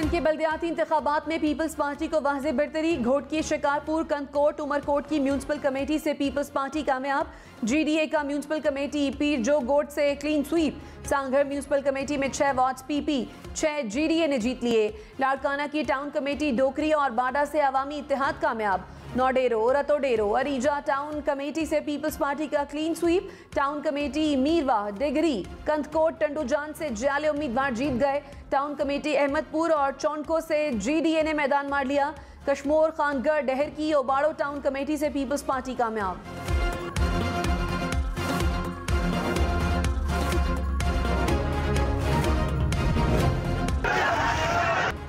सिंध के बल्दियाती इंतखाबात में पीपल्स पार्टी को वाज़ेह बरतरी। घोटकी, शिकारपुर, कंदकोट, उमरकोट की म्यूनसिपल कमेटी से पीपल्स पार्टी कामयाब। GDA का म्यूनसिपल कमेटी पीर जो गोट से clean sweep. Sanghar municipal committee में 6 वार्ड्स PP, 6 GDA ने जीत लिए। लाड़काना की टाउन कमेटी डोकरी और बाडा से अवामी इत्तेहाद कामयाब। नौडेरो, रतोडेरो, अरीजा टाउन कमेटी से पीपल्स पार्टी का क्लीन स्वीप। टाउन कमेटी मीरवा, डिगरी, कंदकोट, टंडूजान से जाले उम्मीदवार जीत गए। टाउन कमेटी अहमदपुर और चौंको से GDA ने मैदान मार लिया। कश्मोर, खानगढ़, डहर की ओबाड़ो टाउन कमेटी से पीपल्स पार्टी कामयाब।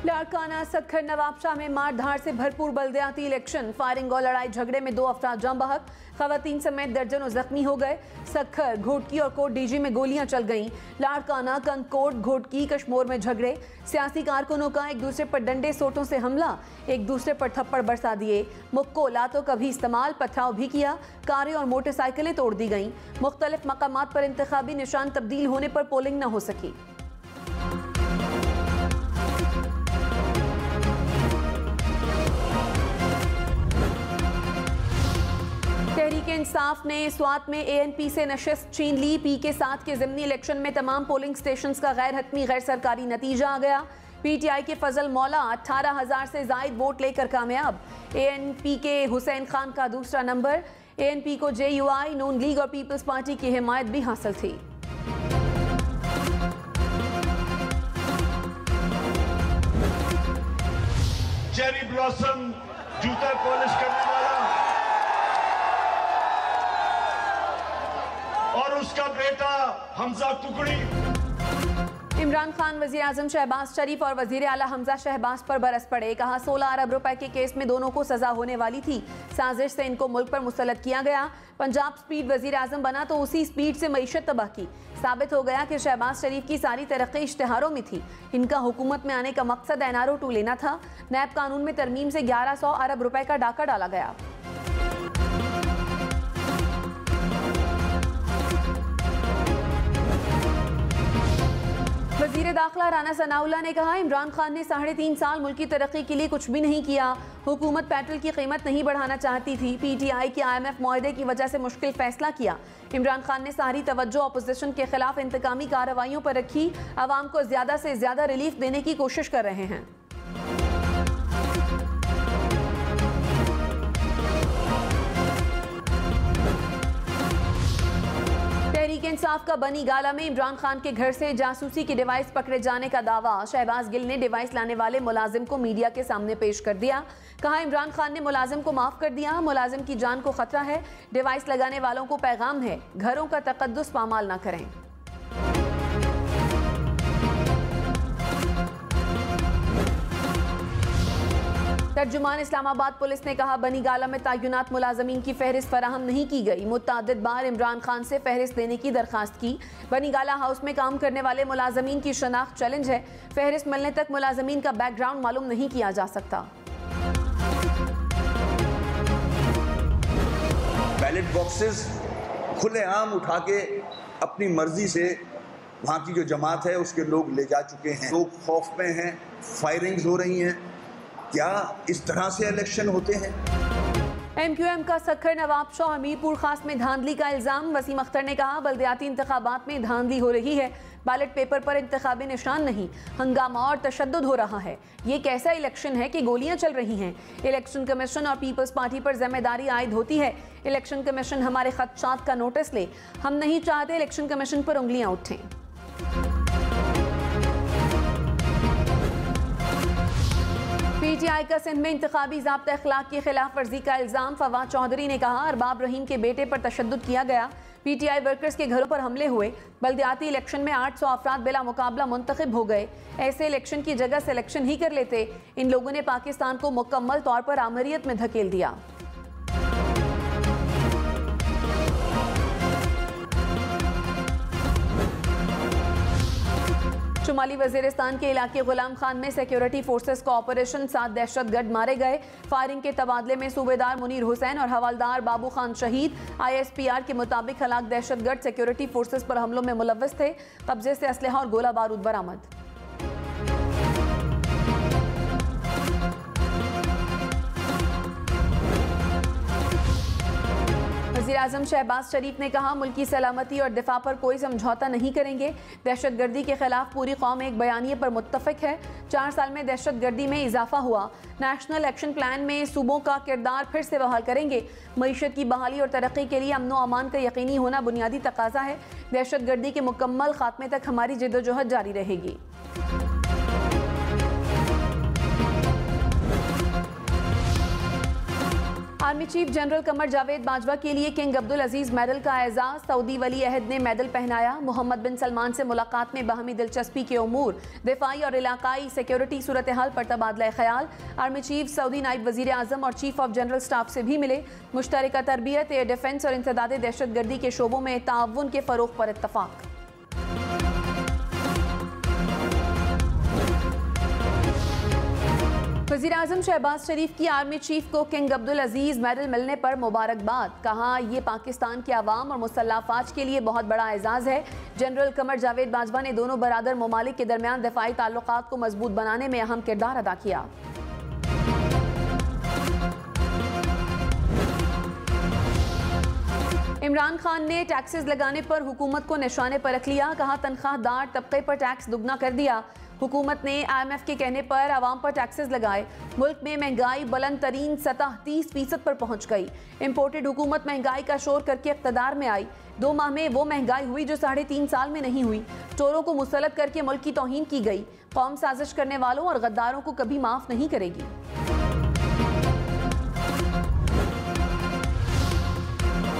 लाड़काना, सक्खर, नवाबशाह में मारधाड़ से भरपूर बल्दियाती इलेक्शन। फायरिंग और लड़ाई झगड़े में 2 अफराद जाँ बहक। खवातीन समेत दर्जनों जख्मी हो गए। सक्खर, घोटकी और कोट DG में गोलियां चल गईं। लाड़काना, कंदकोट, घोटकी, कश्मोर में झगड़े। सियासी कारकुनों का एक दूसरे पर डंडे सोटों से हमला, एक दूसरे पर थप्पड़ बरसा दिए। मुक्को लातों का भी इस्तेमाल, पथराव भी किया। कारें और मोटरसाइकिलें तोड़ दी गईं। मुख्तलिफ मकामात पर इंतखाबी निशान तब्दील होने पर पोलिंग न हो सकी। तहरीक इंसाफ ने स्वात में ANP से नशिस्त छीन ली। P के 7 के ज़िमनी इलेक्शन में तमाम पोलिंग स्टेशंस का गैर हतमी गैर सरकारी नतीजा आ गया। PTI के फजल मौला 18,000 से जायद वोट लेकर कामयाब। ANP के हुसैन खान का दूसरा नंबर। ANP को JUI, नून लीग और पीपल्स पार्टी की हिमायत भी हासिल थी। चेरी ब्लॉसम जूता पॉलिश करने वाला और उसका बेटा हमजा कुकड़ी। इमरान खान, वज़ीर आज़म शहबाज शरीफ और वज़ीर आला हमजा शहबाज पर बरस पड़े। कहा 16 अरब रुपए के केस में दोनों को सजा होने वाली थी। साजिश से इनको मुल्क पर मुसल्लत किया गया। पंजाब स्पीड वज़ीर आज़म बना तो उसी स्पीड से मईशत तबाह की। साबित हो गया कि शहबाज शरीफ की सारी तरक्की इश्तिहारों में थी। इनका हुकूमत में आने का मकसद NRO 2 लेना था। नैब कानून में तरमीम से 1100 अरब रुपए का डाका डाला गया। वज़ीर दाखिला राना सनाउल्लाह ने कहा इमरान खान ने 3.5 साल मुल्क की तरक्की के लिए कुछ भी नहीं किया। हुकूमत पेट्रोल की कीमत नहीं बढ़ाना चाहती थी। PTI के IMF मुआहदे की वजह से मुश्किल फैसला किया। इमरान खान ने सारी तवज्जो अपोजिशन के खिलाफ इंतकामी कार्रवाइयों पर रखी। आवाम को ज़्यादा से ज़्यादा रिलीफ देने की कोशिश कर रहे हैं। तहरीक इंसाफ का बनी गाला में इमरान खान के घर से जासूसी की डिवाइस पकड़े जाने का दावा। शहबाज गिल ने डिवाइस लाने वाले मुलाजिम को मीडिया के सामने पेश कर दिया। कहा इमरान खान ने मुलाजिम को माफ कर दिया। मुलाजिम की जान को खतरा है। डिवाइस लगाने वालों को पैगाम है, घरों का तकद्दुस पामाल न करें। तर्जुमान इस्लामाबाद पुलिस ने कहा बनी गाला में तैनात मुलाजमीन की फहरिस्त फराहम नहीं की गई। मुतअद्दिद बार इमरान खान से फहरिस्त देने की दरखास्त की। बनी गाला हाउस में काम करने वाले मुलाजमीन की शनाख्त चैलेंज है। फहरिस्त मिलने तक मुलाजमीन का बैकग्राउंड मालूम नहीं किया जा सकता। बैलेट बॉक्सेस खुलेआम उठा के अपनी मर्जी से वहाँ की जो जमात है उसके लोग ले जा चुके हैं। लोग खौफ में हैं, फायरिंग्स हो रही हैं। क्या इस तरह से इलेक्शन होते हैं? MQM का सक्खर, नवाबशाह, हमीरपुर खास में धांधली का इल्जाम। वसीम अख्तर ने कहा बल्दियाती इंतखाबात में धांधली हो रही है। बैलेट पेपर पर इंतखाबी निशान नहीं, हंगामा और तशद्दुद हो रहा है। ये कैसा इलेक्शन है कि गोलियां चल रही हैं? इलेक्शन कमीशन और पीपल्स पार्टी पर जिम्मेदारी आयद होती है। इलेक्शन कमीशन हमारे खदशात का नोटिस ले। हम नहीं चाहते इलेक्शन कमीशन पर उंगलियां उठें। PTI का सिंध में इंतखाबी ज़ाब्ता अखलाक की खिलाफ वर्जी का इल्ज़ाम। फवाद चौधरी ने कहा अरबाब रहीम के बेटे पर तशद्दुद किया गया। PTI वर्कर्स के घरों पर हमले हुए। बल्दियाती इलेक्शन में 800 अफराद बिला मुकाबला मुंतखब हो गए। ऐसे इलेक्शन की जगह सिलेक्शन ही कर लेते। इन लोगों ने पाकिस्तान को मुकम्मल तौर पर आमरियत में धकेल दिया। शुमाली वजीरिस्तान के इलाके गुलाम खान में सिक्योरिटी फोर्सेस का ऑपरेशन, 7 दहशतगर्द मारे गए। फायरिंग के तबादले में सूबेदार मुनीर हुसैन और हवलदार बाबू खान शहीद। ISPR के मुताबिक हलाक दहशतगर्द सिक्योरिटी फोर्सेस पर हमलों में मुलव्वस थे। कब्जे से असलहा और गोला बारूद बरामद। वज़ीर-ए-आज़म शहबाज शरीफ ने कहा, मुल्क की सलामती और दिफा पर कोई समझौता नहीं करेंगे। दहशतगर्दी के खिलाफ पूरी कौम एक बयानिए पर मुत्तफिक है। 4 साल में दहशतगर्दी में इजाफा हुआ। नेशनल एक्शन प्लान में सूबों का किरदार फिर से बहाल करेंगे। मईशत की बहाली और तरक्की के लिए अमन व अमान का यकीनी होना बुनियादी तकाजा है। दहशतगर्दी के मुकम्मल खात्मे तक हमारी जिद्दोजहद जारी रहेगी। Army chief general Qamar Javed Bajwa के लिए किंग अब्दुल अजीज मेडल का एजाज। सऊदी वली अहद ने मेडल पहनाया। मोहम्मद बिन सलमान से मुलाकात में बाहमी दिलचस्पी के उमूर, दिफाई और इलाकाई सिक्योरिटी सूरत हाल पर तबादला ख्याल। आर्मी चीफ सऊदी नायब वजीर आजम और चीफ ऑफ जनरल स्टाफ से भी मिले। मुश्तरका तरबियत, एयर डिफेंस और इंसदाद दहशतगर्दी के शोबों में ताउन के फरोग पर इत्तफाक। वज़ीर-ए-आज़म शहबाज शरीफ की आर्मी चीफ को किंग अब्दुल अजीज मेडल मिलने पर मुबारकबाद। कहा, ये पाकिस्तान के अवाम और मुसल्लह अफवाज के लिए बहुत बड़ा एजाज है। जनरल कमर जावेद बाजवा ने दोनों बरादर ममालिक के दरमियान दिफाई ताल्लुकात को मजबूत बनाने में अहम किरदार अदा किया। इमरान खान ने टैक्सेस लगाने पर हुकूमत को निशाने पर रख लिया। कहा, तनख्वाहदार तबके पर टैक्स दुगना कर दिया। हुकूमत ने IMF के कहने पर आवाम पर टैक्सेस लगाए। मुल्क में महंगाई बुलंद तरीन सतह 30% पर पहुंच गई। इम्पोर्टेड हुकूमत महंगाई का शोर करके इक़्तिदार में आई। 2 माह में वो महंगाई हुई जो 3.5 साल में नहीं हुई। चोरों को मुसल्लत करके मुल्क की तौहीन की गई। कौम साजिश करने वालों और गद्दारों को कभी माफ नहीं करेगी।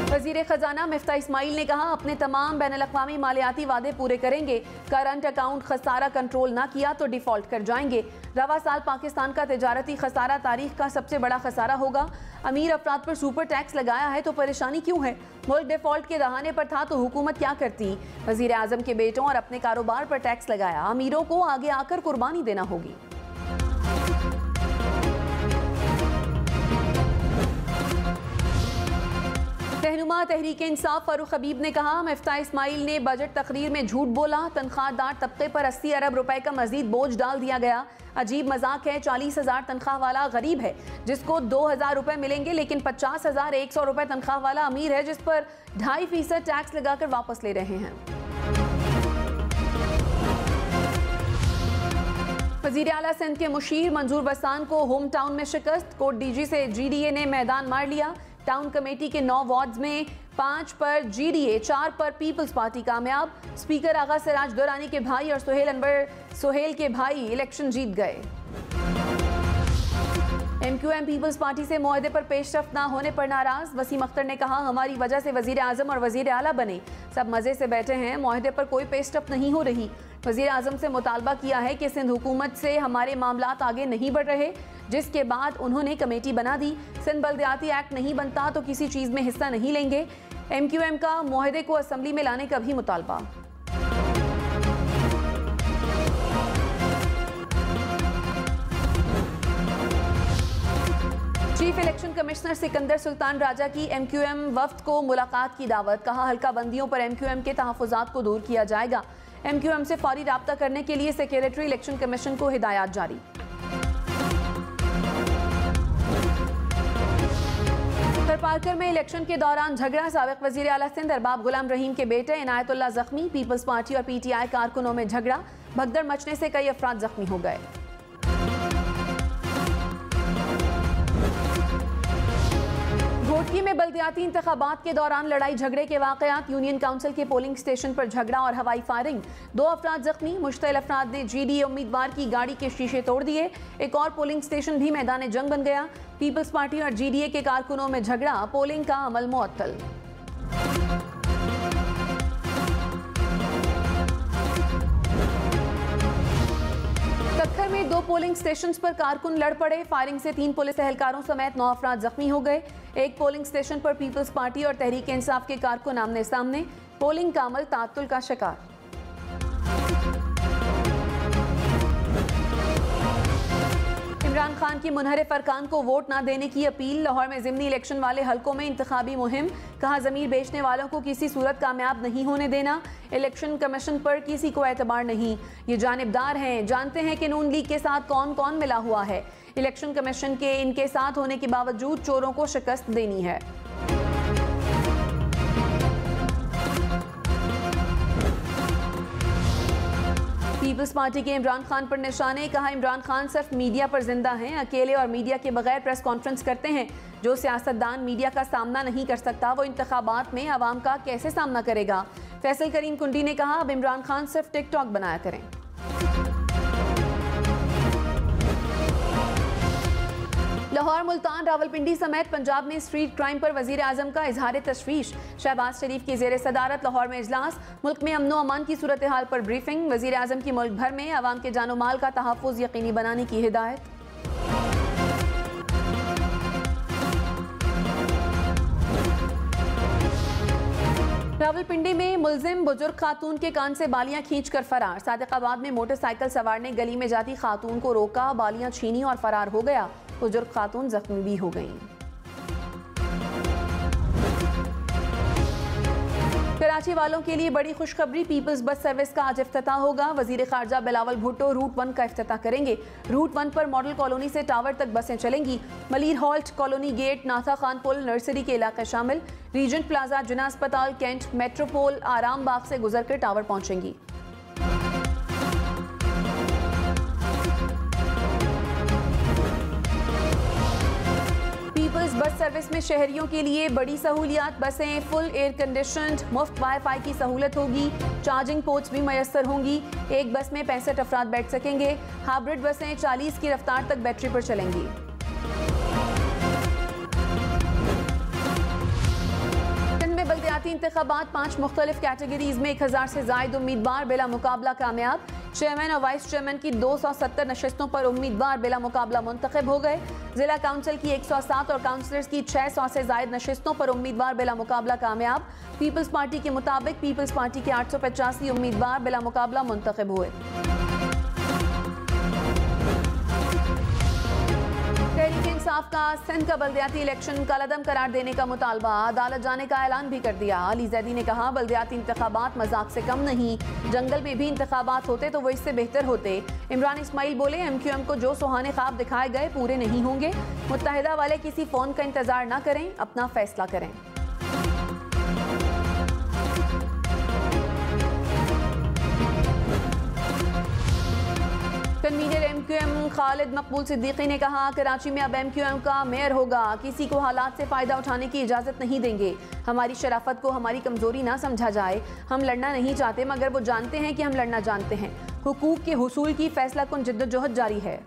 वज़ीर ख़जाना मिफ्ता इस्माइल ने कहा, अपने तमाम बैनुल-अक़वामी मालियाती वादे पूरे करेंगे। करंट अकाउंट खसारा कंट्रोल ना किया तो डिफ़ॉल्ट कर जाएंगे। रवा साल पाकिस्तान का तिजारती खसारा तारीख का सबसे बड़ा खसारा होगा। अमीर अफराद पर सुपर टैक्स लगाया है तो परेशानी क्यों है? मुल्क डिफ़ॉल्ट के दहाने पर था तो हुकूमत क्या करती? वज़ीर आज़म के बेटों और अपने कारोबार पर टैक्स लगाया। अमीरों को आगे आकर कुर्बानी देना होगी। रहनुमा तहरीक इंसाफ फारूक हबीब ने कहा, मिफ्ता इस्माइल ने बजट तकरीर में झूठ बोला। तनख्वाहदार तबके पर 80 अरब रुपए का मजीद बोझ डाल दिया गया। अजीब मजाक है। 40,000 तनख्वाह वाला गरीब है जिसको 2,000 रुपए मिलेंगे, लेकिन 50,100 रुपए तनख्वाह वाला अमीर है जिस पर 2.5% टैक्स लगाकर वापस ले रहे हैं। वज़ीर आला सिंध के मुशीर मंजूर बसान को होम टाउन में शिकस्त। कोट डीजी से GDA ने मैदान मार लिया। टाउन कमेटी के 9 वार्ड्स में 5 पर GDA, 4 पर पीपल्स पार्टी कामयाब। स्पीकर आगा सिराज दुरानी के भाई और सोहेल के भाई इलेक्शन जीत गए। MQM पीपल्स पार्टी से मुआहदे पर पेशरफ्त ना होने पर नाराज। वसीम अख्तर ने कहा, हमारी वजह से वज़ीर आज़म और वज़ीर आला बने, सब मज़े से बैठे हैं, मुआहदे पर कोई पेशरफ्त नहीं हो रही। वज़ीर आज़म से मुतालबा किया है कि सिंध हुकूमत से हमारे मामलात आगे नहीं बढ़ रहे, जिसके बाद उन्होंने कमेटी बना दी। सिंध बल्दियाती एक्ट नहीं बनता तो किसी चीज़ में हिस्सा नहीं लेंगे। MQM का मुआहदे को असम्बली में लाने का भी मुतालबा। Chief election commissioner Sikandar Sultan Raja की MQM वफ्द को मुलाकात की दावत। कहा, हल्का बंदियों पर MQM के तहफ़्फ़ुज़ात को दूर किया जाएगा। MQM से फौरी राब्ता करने के लिए सेक्रेटरी इलेक्शन कमीशन को हिदायत जारी। पार्कर में इलेक्शन के दौरान झगड़ा। साबिक वज़ीर आला सिंध अरबाब गुलाम रहीम के बेटे इनायतुल्लाह जख्मी। पीपल्स पार्टी और PTI कारकुनों में झगड़ा। भगदड़ मचने से कई अफराद जख्मी हो गए। घोटकी में बल्दियाती इंतखाबात के दौरान लड़ाई झगड़े के वाकयात। यूनियन काउंसिल के पोलिंग स्टेशन पर झगड़ा और हवाई फायरिंग। 2 अफराद जख्मी। मुश्तइल अफराद ने GDA उम्मीदवार की गाड़ी के शीशे तोड़ दिए। एक और पोलिंग स्टेशन भी मैदान जंग बन गया। पीपल्स पार्टी और GDA के कारकुनों में झगड़ा। पोलिंग का अमल मुअत्तल। कक्कर में 2 पोलिंग स्टेशंस पर कारकुन लड़ पड़े। फायरिंग से 3 पुलिस एहलकारों समेत 9 अफराद जख्मी हो गए। एक पोलिंग स्टेशन पर पीपल्स पार्टी और तहरीक इंसाफ के कारकुन आमने सामने। पोलिंग का अमल ताअत्तुल का शिकार। इमरान खान की मुनहरिफ अरकान को वोट ना देने की अपील। लाहौर में ज़िमनी इलेक्शन वाले हलकों में इंतखाबी मुहिम। कहा, ज़मीर बेचने वालों को किसी सूरत कामयाब नहीं होने देना। इलेक्शन कमीशन पर किसी को एतबार नहीं, ये जानिबदार हैं, जानते हैं कि नून लीग के साथ कौन कौन मिला हुआ है। इलेक्शन कमीशन के इनके साथ होने के बावजूद चोरों को शिकस्त देनी है। पीपल्स पार्टी के इमरान खान पर निशाने, कहा इमरान खान सिर्फ मीडिया पर जिंदा हैं, अकेले और मीडिया के बगैर प्रेस कॉन्फ्रेंस करते हैं। जो सियासतदान मीडिया का सामना नहीं कर सकता वो इंतखाबात में आवाम का कैसे सामना करेगा। फैसल करीम कुंडी ने कहा अब इमरान खान सिर्फ टिकटॉक बनाया करें। लाहौर, मुल्तान, रावलपिंडी समेत पंजाब में स्ट्रीट क्राइम पर वजीर आजम का इजहार तशवीश। शहबाज शरीफ की जेर सदारत लाहौर में इजलास, मुल्क में अमनो अमान की सूरत हाल पर ब्रीफिंग। वजीर आजम की मुल्क भर में आवाम के जानो माल का तहफ़्फ़ुज़ यकीनी बनाने की हिदायत। रावलपिंडी में मुलजिम बुजुर्ग खातून के कान से बालियां खींचकर फरार। सादिकाबाद में मोटरसाइकिल सवार ने गली में जाती खातून को रोका, बालियां छीनी और फरार हो गया। बुजुर्ग खातून जख्मी भी हो गईं। कराची वालों के लिए बड़ी खुशखबरी, पीपल्स बस सर्विस का आज इफ्तिताह होगा। वजीर खारजा बिलावल भुट्टो रूट 1 का इफ्तिताह करेंगे। रूट 1 पर मॉडल कॉलोनी से टावर तक बसें चलेंगी। मलीर हॉल्ट, कॉलोनी गेट, नाथा खान पुल, नर्सरी के इलाके शामिल। रीजेंट प्लाजा, जिना अस्पताल, कैंट, मेट्रोपोल, आराम बाग से गुजरकर टावर पहुंचेंगी। पीपल्स बस सर्विस में शहरियों के लिए बड़ी सहूलियात, बसें फुल एयर कंडीशनड, मुफ्त वाईफाई की सहूलत होगी, चार्जिंग पोर्ट्स भी मैसर होंगी। एक बस में 65 अफराद बैठ सकेंगे। हाइब्रिड बसें 40 की रफ्तार तक बैटरी पर चलेंगी। बल्दियाती इंतखाबात 5 मुख्तलिफ कैटेगरीज में 1000 से जायद उम्मीदवार बिला मुकाबला कामयाब। चेयरमैन और वाइस चेयरमैन की 270 नशस्तों पर उम्मीदवार बिला मुकाबला मुंतखब हो गए। जिला काउंसिल की 107 और काउंसलर्स की 600 से जायद नशस्तों पर उम्मीदवार बिला मुकाबला कामयाब। पीपल्स पार्टी के मुताबिक पीपल्स पार्टी के 885 उम्मीदवार बिला मुकाबला मुंतखब हुए। तहरीक इंसाफ का सिंध का बल्दियाती इलेक्शन कलअदम करार देने का मुतालबा, अदालत जाने का ऐलान भी कर दिया। अली जैदी ने कहा बल्दियाती इंतखाबात मजाक से कम नहीं, जंगल में भी इंतखाबात होते तो वो इससे बेहतर होते। इमरान इस्माइल बोले MQM को जो सुहाने ख्वाब दिखाए गए पूरे नहीं होंगे। मुत्तहिदा वाले किसी फोन का इंतजार न करें, अपना फैसला करें। कन्वीनर MQM खालिद मकबूल सिद्दीकी ने कहा कराची में अब MQM का मेयर होगा, किसी को हालात से फ़ायदा उठाने की इजाज़त नहीं देंगे। हमारी शराफत को हमारी कमज़ोरी ना समझा जाए। हम लड़ना नहीं चाहते मगर वो जानते हैं कि हम लड़ना जानते हैं। हुकूक के हुसूल की फैसला कुन जिद्दोजहद जारी है।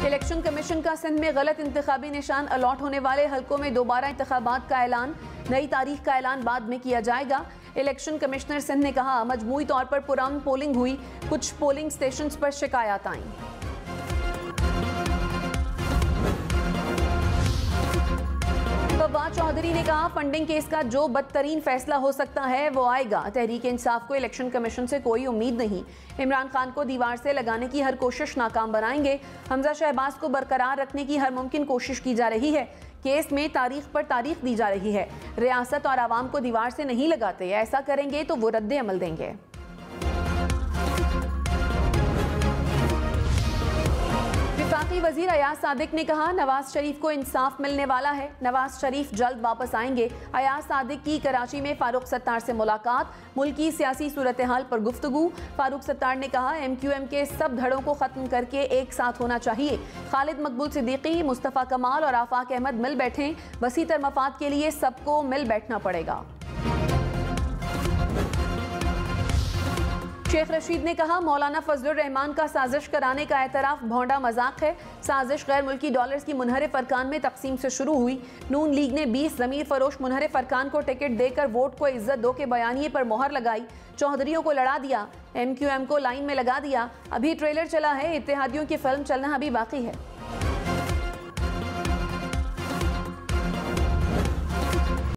इलेक्शन कमीशन का सिंध में गलत इंतखाबी निशान अलॉट होने वाले हलकों में दोबारा इंतखाबात का ऐलान, नई तारीख का ऐलान बाद में किया जाएगा। इलेक्शन कमिश्नर सिंध ने कहा मजमूई तौर पर पुरान पोलिंग हुई, कुछ पोलिंग स्टेशंस पर शिकायत आईं। फवाद चौधरी ने कहा फंडिंग केस का जो बदतरीन फैसला हो सकता है वो आएगा। तहरीक इंसाफ को इलेक्शन कमीशन से कोई उम्मीद नहीं। इमरान खान को दीवार से लगाने की हर कोशिश नाकाम बनाएंगे। हमजा शहबाज को बरकरार रखने की हर मुमकिन कोशिश की जा रही है। केस में तारीख पर तारीख दी जा रही है। रियासत और आवाम को दीवार से नहीं लगाते, ऐसा करेंगे तो वो रद्द अमल देंगे। वफाकी वजीर अयाज सादिक ने कहा नवाज शरीफ को इंसाफ मिलने वाला है, नवाज शरीफ जल्द वापस आएंगे। अयाज सादिक की कराची में फारूक सत्तार से मुलाकात, मुल्की सियासी सूरत हाल पर गुफ्तगू। फारूक सत्तार ने कहा MQM के सब धड़ों को खत्म करके एक साथ होना चाहिए। खालिद मकबूल सिद्दीकी, मुस्तफ़ा कमाल और आफाक अहमद मिल बैठें, वसीतर मफाद के लिए सबको मिल बैठना पड़ेगा। शेख रशीद ने कहा मौलाना फजलुर रहमान का साजिश कराने का एतराफ भोंडा मजाक है। साजिश गैर मुल्की डॉलर्स की मुनहरिफ अरकान में तकसीम से शुरू हुई। नून लीग ने 20 ज़मीर फरोश मुनहरिफ अरकान को टिकट देकर वोट को इज्जत दो के बयानिए पर मोहर लगाई। चौधरियों को लड़ा दिया, MQM को लाइन में लगा दिया। अभी ट्रेलर चला है, इत्तेहादियों की फिल्म चलना अभी बाकी है।